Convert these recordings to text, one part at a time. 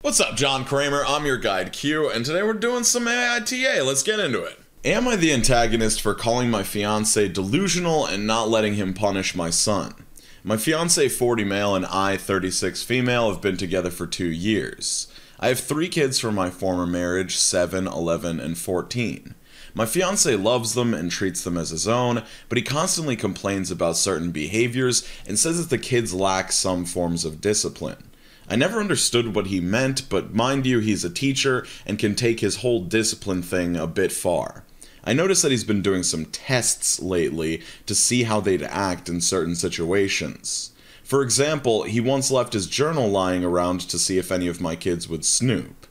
What's up, John Kramer? I'm your guide Q, and today we're doing some AITA. Let's get into it. Am I the antagonist for calling my fiance delusional and not letting him punish my son? My fiance, 40 male, and I, 36 female, have been together for 2 years. I have 3 kids from my former marriage, 7, 11, and 14. My fiance loves them and treats them as his own, but he constantly complains about certain behaviors and says that the kids lack some forms of discipline. I never understood what he meant, but mind you, he's a teacher and can take his whole discipline thing a bit far. I noticed that he's been doing some tests lately to see how they'd act in certain situations. For example, he once left his journal lying around to see if any of my kids would snoop.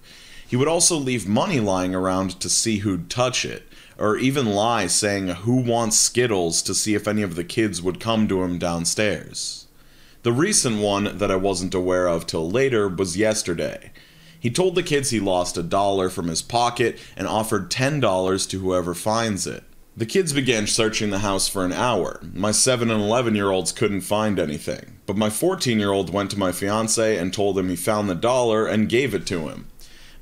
He would also leave money lying around to see who'd touch it, or even lie saying who wants Skittles to see if any of the kids would come to him downstairs. The recent one that I wasn't aware of till later was yesterday. He told the kids he lost $1 from his pocket and offered $10 to whoever finds it. The kids began searching the house for an hour. My 7 and 11-year-olds couldn't find anything, but my 14-year-old went to my fiance and told him he found the dollar and gave it to him.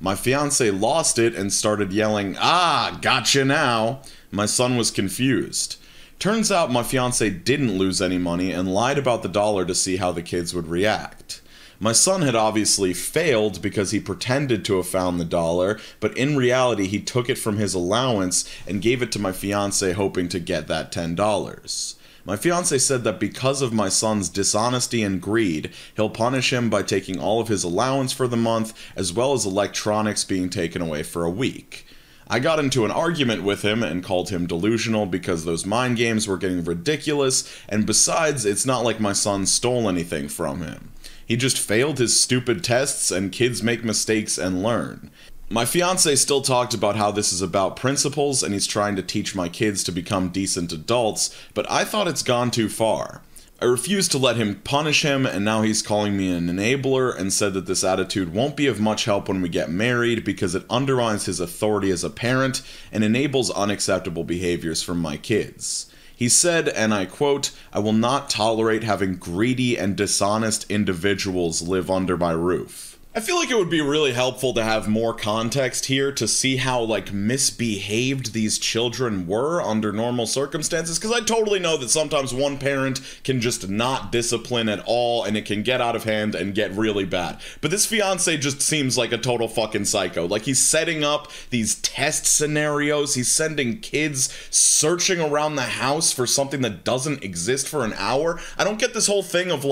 My fiance lost it and started yelling, "Ah, gotcha now!" My son was confused. Turns out my fiance didn't lose any money and lied about the dollar to see how the kids would react. My son had obviously failed because he pretended to have found the dollar, but in reality he took it from his allowance and gave it to my fiance hoping to get that $10. My fiance said that because of my son's dishonesty and greed, he'll punish him by taking all of his allowance for the month, as well as electronics being taken away for a week. I got into an argument with him and called him delusional because those mind games were getting ridiculous, and besides, it's not like my son stole anything from him. He just failed his stupid tests, and kids make mistakes and learn. My fiance still talked about how this is about principles and he's trying to teach my kids to become decent adults, but I thought it's gone too far. I refused to let him punish him, and now he's calling me an enabler and said that this attitude won't be of much help when we get married because it undermines his authority as a parent and enables unacceptable behaviors from my kids. He said, and I quote, "I will not tolerate having greedy and dishonest individuals live under my roof." I feel like it would be really helpful to have more context here to see how, misbehaved these children were under normal circumstances, because I totally know that sometimes one parent can just not discipline at all, and it can get out of hand and get really bad. But this fiance just seems like a total fucking psycho. Like, he's setting up these test scenarios, he's sending kids searching around the house for something that doesn't exist for an hour. I don't get this whole thing of,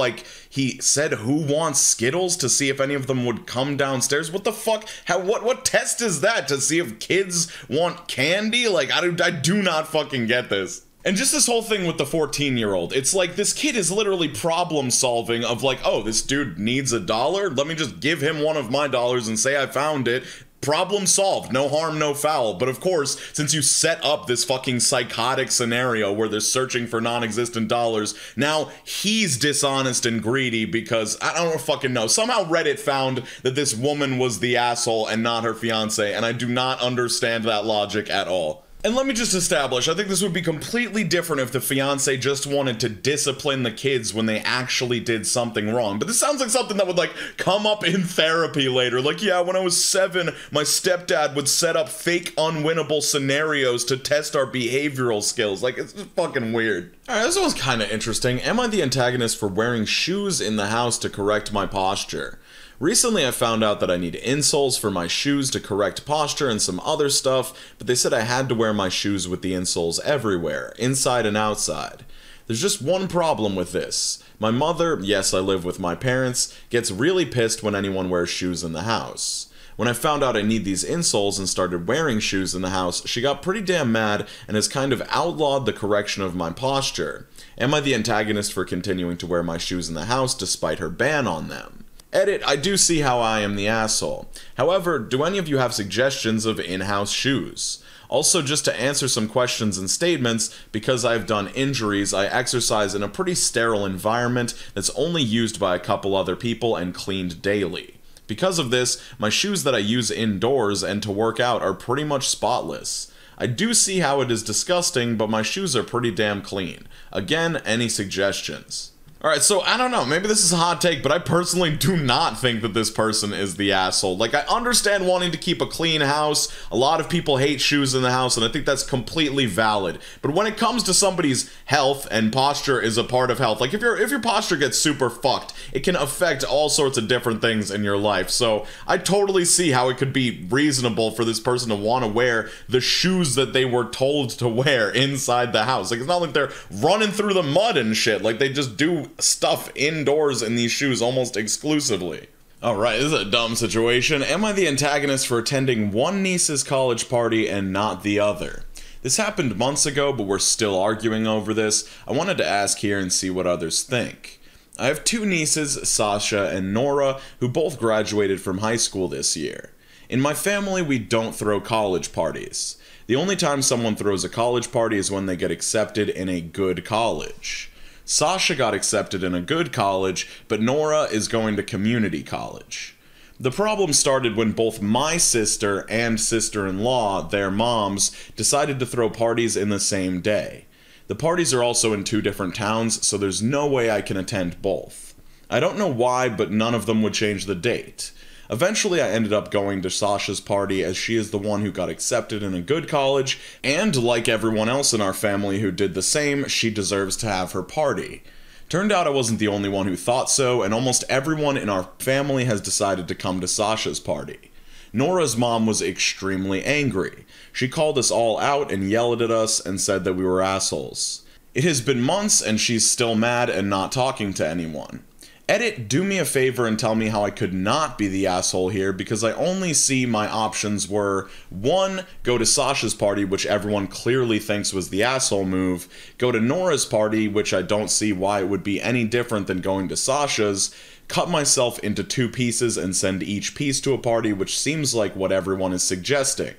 he said who wants Skittles to see if any of them would come downstairs. What the fuck? What test is that to see if kids want candy? I do not fucking get this. And just this whole thing with the 14-year-old. It's like this kid is literally problem solving of oh, this dude needs $1? Let me just give him one of my dollars and say I found it. Problem solved, no harm, no foul. But of course, since you set up this fucking psychotic scenario where they're searching for non-existent dollars, now he's dishonest and greedy because, I don't fucking know, somehow Reddit found that this woman was the asshole and not her fiance, and I do not understand that logic at all. And let me just establish, I think this would be completely different if the fiance just wanted to discipline the kids when they actually did something wrong. But this sounds like something that would, come up in therapy later. Yeah, when I was 7, my stepdad would set up fake unwinnable scenarios to test our behavioral skills. It's just fucking weird. Alright, this one's kinda interesting. Am I the antagonist for wearing shoes in the house to correct my posture? Recently I found out that I need insoles for my shoes to correct posture and some other stuff, but they said I had to wear my shoes with the insoles everywhere, inside and outside. There's just one problem with this. My mother, yes I live with my parents, gets really pissed when anyone wears shoes in the house. When I found out I need these insoles and started wearing shoes in the house, she got pretty damn mad and has kind of outlawed the correction of my posture. Am I the antagonist for continuing to wear my shoes in the house despite her ban on them? Edit, I do see how I am the asshole. However, do any of you have suggestions of in-house shoes? Also, just to answer some questions and statements, because I've done injuries, I exercise in a pretty sterile environment that's only used by a couple other people and cleaned daily. Because of this, my shoes that I use indoors and to work out are pretty much spotless. I do see how it is disgusting, but my shoes are pretty damn clean. Again, any suggestions? Alright, so I don't know, maybe this is a hot take, but I personally do not think that this person is the asshole. Like, I understand wanting to keep a clean house, a lot of people hate shoes in the house, and I think that's completely valid. But when it comes to somebody's health, and posture is a part of health, like if your posture gets super fucked, it can affect all sorts of different things in your life. So I totally see how it could be reasonable for this person to want to wear the shoes that they were told to wear inside the house. Like, it's not like they're running through the mud and shit, like they just do stuff indoors in these shoes almost exclusively. Alright, this is a dumb situation. Am I the antagonist for attending one niece's college party and not the other? This happened months ago, but we're still arguing over this. I wanted to ask here and see what others think. I have two nieces, Sasha and Nora, who both graduated from high school this year. In my family, we don't throw college parties. The only time someone throws a college party is when they get accepted in a good college. Sasha got accepted in a good college, but Nora is going to community college. The problem started when both my sister and sister-in-law, their moms, decided to throw parties in the same day. The parties are also in two different towns, so there's no way I can attend both. I don't know why, but none of them would change the date. Eventually, I ended up going to Sasha's party as she is the one who got accepted in a good college, and like everyone else in our family who did the same, she deserves to have her party. Turned out I wasn't the only one who thought so, and almost everyone in our family has decided to come to Sasha's party. Nora's mom was extremely angry. She called us all out and yelled at us and said that we were assholes. It has been months and she's still mad and not talking to anyone. Edit, do me a favor and tell me how I could not be the asshole here, because I only see my options were 1. Go to Sasha's party, which everyone clearly thinks was the asshole move, go to Nora's party, which I don't see why it would be any different than going to Sasha's, cut myself into 2 pieces and send each piece to a party, which seems like what everyone is suggesting.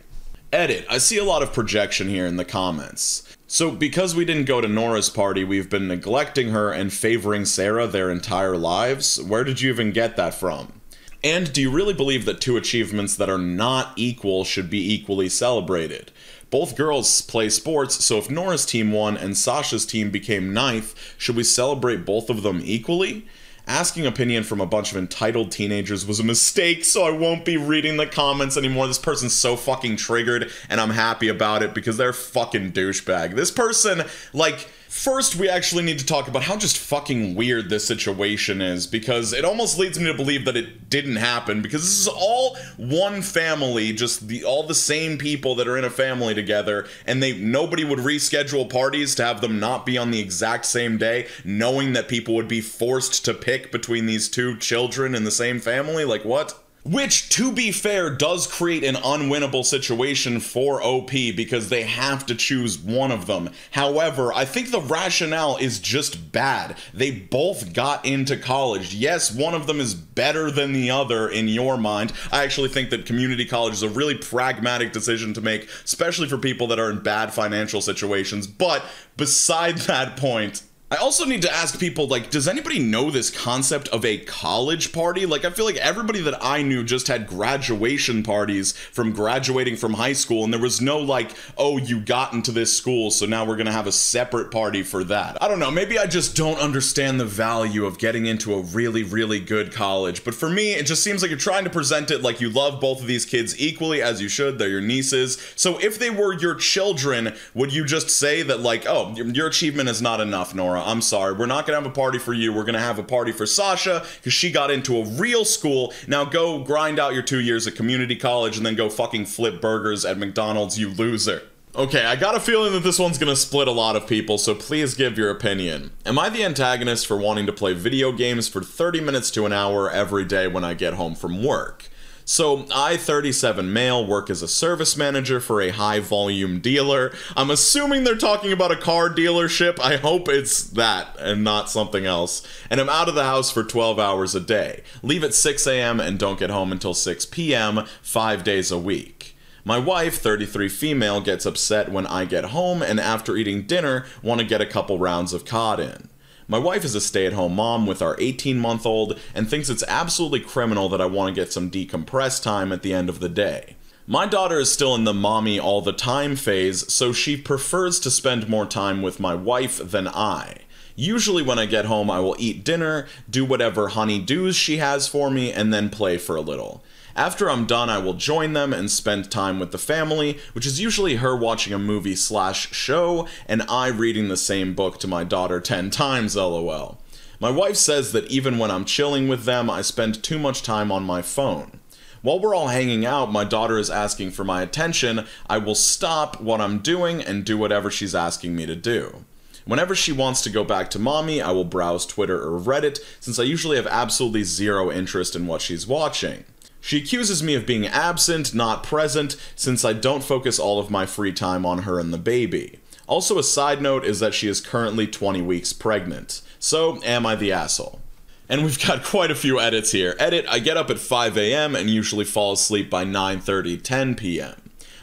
Edit, I see a lot of projection here in the comments. So because we didn't go to Nora's party, we've been neglecting her and favoring Sarah their entire lives? Where did you even get that from? And do you really believe that 2 achievements that are not equal should be equally celebrated? Both girls play sports, so if Nora's team won and Sasha's team became 9th, should we celebrate both of them equally? Asking opinion from a bunch of entitled teenagers was a mistake, so I won't be reading the comments anymore. This person's so fucking triggered, and I'm happy about it because they're fucking douchebag. This person, like, first we actually need to talk about how just fucking weird this situation is, because it almost leads me to believe that it didn't happen, because this is all one family, just all the same people that are in a family together, and nobody would reschedule parties to have them not be on the exact same day, knowing that people would be forced to pick between these 2 children in the same family. Like, what? Which, to be fair, does create an unwinnable situation for OP because they have to choose one of them. However, I think the rationale is just bad. They both got into college. Yes, one of them is better than the other in your mind. I actually think that community college is a really pragmatic decision to make, especially for people that are in bad financial situations. But beside that point, I also need to ask people, like, does anybody know this concept of a college party? Like, I feel like everybody that I knew just had graduation parties from graduating from high school, and there was no, like, oh, you got into this school, so now we're gonna have a separate party for that. I don't know, maybe I just don't understand the value of getting into a really, really good college, but for me, it just seems like you're trying to present it like you love both of these kids equally, as you should. They're your nieces. So if they were your children, would you just say that, like, oh, your achievement is not enough, Nora? I'm sorry, we're not gonna have a party for you, we're gonna have a party for Sasha, because she got into a real school. Now go grind out your 2 years at community college and then go fucking flip burgers at McDonald's, you loser. Okay, I got a feeling that this one's gonna split a lot of people, so please give your opinion. Am I the antagonist for wanting to play video games for 30 minutes to an hour every day when I get home from work? So, I, 37 male, work as a service manager for a high-volume dealer. I'm assuming they're talking about a car dealership. I hope it's that and not something else. And I'm out of the house for 12 hours a day. Leave at 6 a.m. and don't get home until 6 p.m., 5 days a week. My wife, 33 female, gets upset when I get home and after eating dinner, want to get a couple rounds of COD in. My wife is a stay-at-home mom with our 18-month-old and thinks it's absolutely criminal that I want to get some decompress time at the end of the day. My daughter is still in the mommy all the time phase, so she prefers to spend more time with my wife than I. Usually when I get home, I will eat dinner, do whatever honey-dos she has for me, and then play for a little. After I'm done, I will join them and spend time with the family, which is usually her watching a movie/show, and I reading the same book to my daughter 10 times, lol. My wife says that even when I'm chilling with them, I spend too much time on my phone. While we're all hanging out, my daughter is asking for my attention. I will stop what I'm doing and do whatever she's asking me to do. Whenever she wants to go back to mommy, I will browse Twitter or Reddit, since I usually have absolutely zero interest in what she's watching. She accuses me of being absent, not present, since I don't focus all of my free time on her and the baby. Also, a side note is that she is currently 20 weeks pregnant. So, am I the asshole? And we've got quite a few edits here. Edit, I get up at 5 a.m. and usually fall asleep by 9:30, 10 p.m.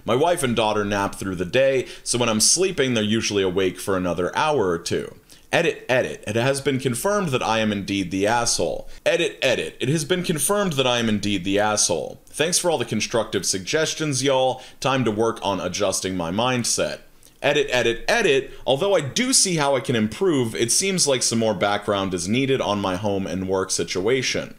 My wife and daughter nap through the day, so when I'm sleeping, they're usually awake for another hour or two. Edit, edit. It has been confirmed that I am indeed the asshole. Edit, edit. It has been confirmed that I am indeed the asshole. Thanks for all the constructive suggestions, y'all. Time to work on adjusting my mindset. Edit, edit, edit. Although I do see how I can improve, it seems like some more background is needed on my home and work situation.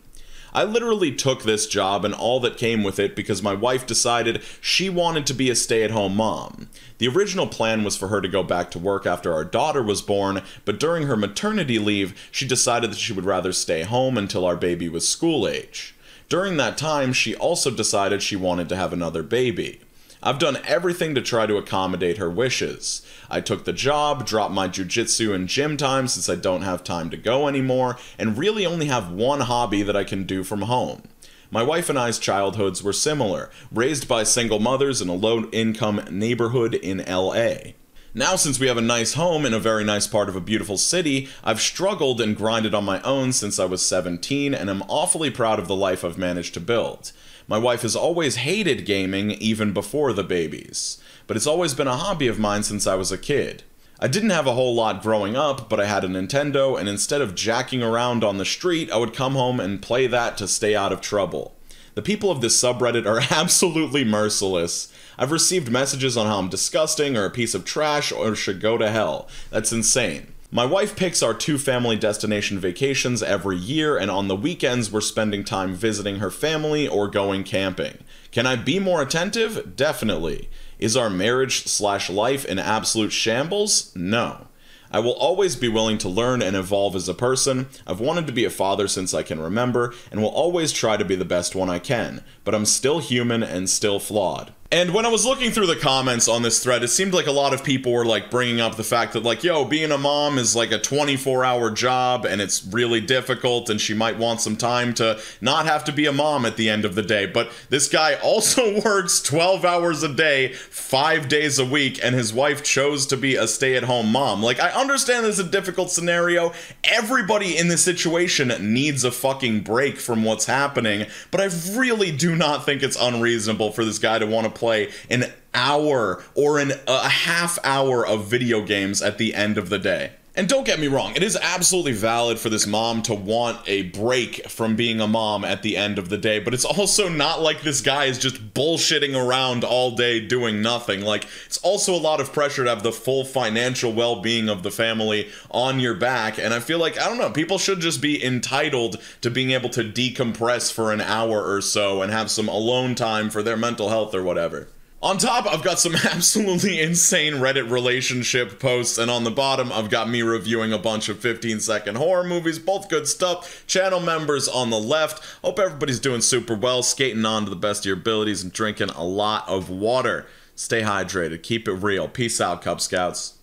I literally took this job and all that came with it because my wife decided she wanted to be a stay-at-home mom. The original plan was for her to go back to work after our daughter was born, but during her maternity leave, she decided that she would rather stay home until our baby was school age. During that time, she also decided she wanted to have another baby. I've done everything to try to accommodate her wishes. I took the job, dropped my jujitsu and gym time since I don't have time to go anymore, and really only have one hobby that I can do from home. My wife and I's childhoods were similar, raised by single mothers in a low-income neighborhood in LA. Now, since we have a nice home in a very nice part of a beautiful city, I've struggled and grinded on my own since I was 17, and I'm awfully proud of the life I've managed to build. My wife has always hated gaming, even before the babies. But it's always been a hobby of mine since I was a kid. I didn't have a whole lot growing up, but I had a Nintendo, and instead of jacking around on the street, I would come home and play that to stay out of trouble. The people of this subreddit are absolutely merciless. I've received messages on how I'm disgusting, or a piece of trash, or should go to hell. That's insane. My wife picks our 2 family destination vacations every year, and on the weekends we're spending time visiting her family or going camping. Can I be more attentive? Definitely. Is our marriage/life in absolute shambles? No. I will always be willing to learn and evolve as a person. I've wanted to be a father since I can remember, and will always try to be the best one I can. But I'm still human and still flawed. And when I was looking through the comments on this thread, it seemed like a lot of people were like bringing up the fact that like, yo, being a mom is like a 24-hour job and it's really difficult and she might want some time to not have to be a mom at the end of the day. But this guy also works 12 hours a day, 5 days a week, and his wife chose to be a stay-at-home mom. Like, I understand this is a difficult scenario. Everybody in this situation needs a fucking break from what's happening, but I really do not think it's unreasonable for this guy to want to play an hour or a half hour of video games at the end of the day. And don't get me wrong, it is absolutely valid for this mom to want a break from being a mom at the end of the day, but it's also not like this guy is just bullshitting around all day doing nothing. Like, it's also a lot of pressure to have the full financial well-being of the family on your back, and I feel like, I don't know, people should just be entitled to being able to decompress for an hour or so and have some alone time for their mental health or whatever. On top, I've got some absolutely insane Reddit relationship posts, and on the bottom, I've got me reviewing a bunch of 15-second horror movies, both good stuff. Channel members on the left. Hope everybody's doing super well, skating on to the best of your abilities, and drinking a lot of water. Stay hydrated, keep it real. Peace out, Cub Scouts.